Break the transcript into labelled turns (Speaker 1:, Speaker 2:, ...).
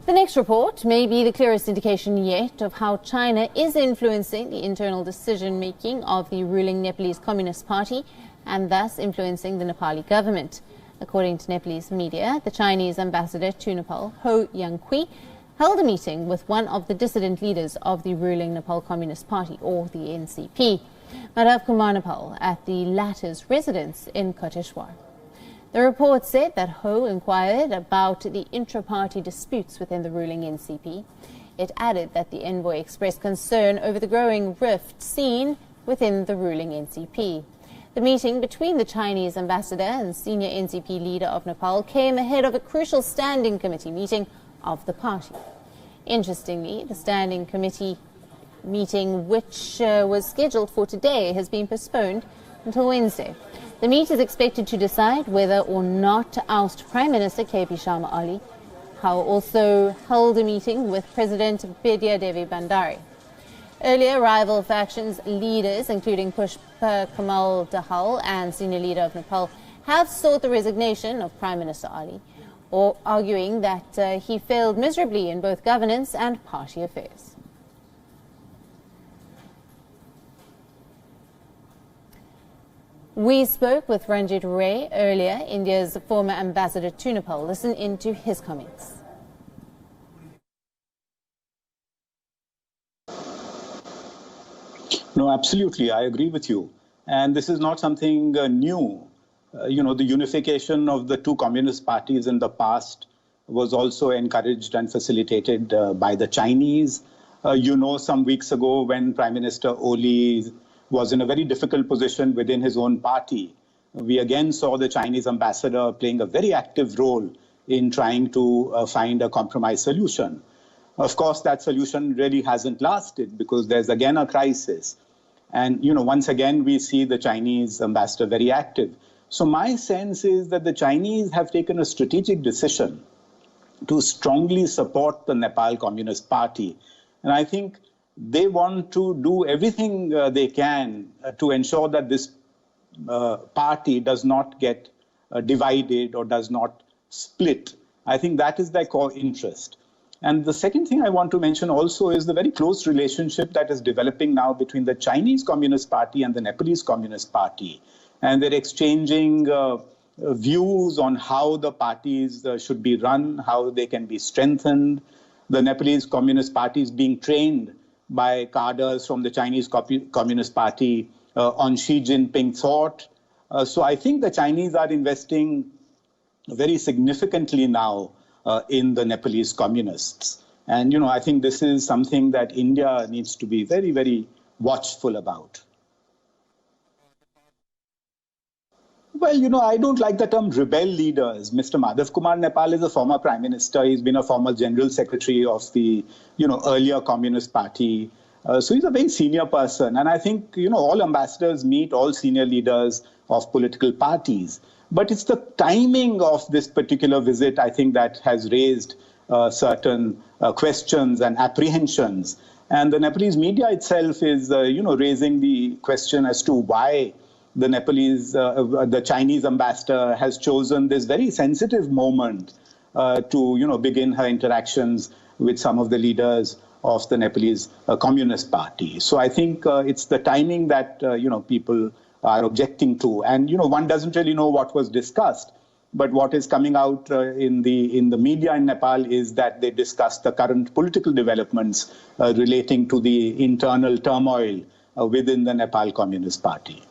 Speaker 1: The next report may be the clearest indication yet of how China is influencing the internal decision-making of the ruling Nepalese Communist Party and thus influencing the Nepali government. According to Nepalese media, the Chinese ambassador to Nepal, Hou Yanqi, held a meeting with one of the dissident leaders of the ruling Nepal Communist Party, or the NCP, Madhav Kumar Nepal, at the latter's residence in Koteshwar. The report said that Hou inquired about the intra-party disputes within the ruling NCP. It added that the envoy expressed concern over the growing rift seen within the ruling NCP. The meeting between the Chinese ambassador and senior NCP leader of Nepal came ahead of a crucial standing committee meeting of the party. Interestingly, the standing committee meeting, which was scheduled for today, has been postponed until Wednesday. The meet is expected to decide whether or not to oust Prime Minister KP Sharma Ali. Hou also held a meeting with President Bidya Devi Bhandari. Earlier, rival factions leaders, including Pushpa Kamal Dahal and senior leader of Nepal, have sought the resignation of Prime Minister Ali, or arguing that he failed miserably in both governance and party affairs. We spoke with Ranjit Ray earlier, India's former ambassador to Nepal. Listen into his comments.
Speaker 2: No, absolutely. I agree with you. And this is not something new. The unification of the two communist parties in the past was also encouraged and facilitated by the Chinese. Some weeks ago when Prime Minister Oli was in a very difficult position within his own party, we again saw the Chinese ambassador playing a very active role in trying to find a compromise solution. Of course, that solution really hasn't lasted because there's again a crisis. And, once again, we see the Chinese ambassador very active. So my sense is that the Chinese have taken a strategic decision to strongly support the Nepal Communist Party. And I think they want to do everything they can to ensure that this party does not get divided or does not split. I think that is their core interest. And the second thing I want to mention also is the very close relationship that is developing now between the Chinese Communist Party and the Nepalese Communist Party. And they're exchanging views on how the parties should be run, how they can be strengthened. The Nepalese Communist Party is being trained by cadres from the Chinese Communist Party on Xi Jinping thought. So I think the Chinese are investing very significantly now in the Nepalese communists. And, I think this is something that India needs to be very, very watchful about. Well, I don't like the term rebel leaders. Mr. Madhav Kumar Nepal is a former prime minister. He's been a former general secretary of the, earlier Communist Party. So he's a very senior person. And I think, all ambassadors meet all senior leaders of political parties. But it's the timing of this particular visit, I think, that has raised certain questions and apprehensions. And the Nepalese media itself is, raising the question as to why the the Chinese ambassador has chosen this very sensitive moment to, begin her interactions with some of the leaders of the Nepalese Communist Party. So I think it's the timing that, people are objecting to. And, one doesn't really know what was discussed. But what is coming out in the media in Nepal is that they discussed the current political developments relating to the internal turmoil within the Nepal Communist Party.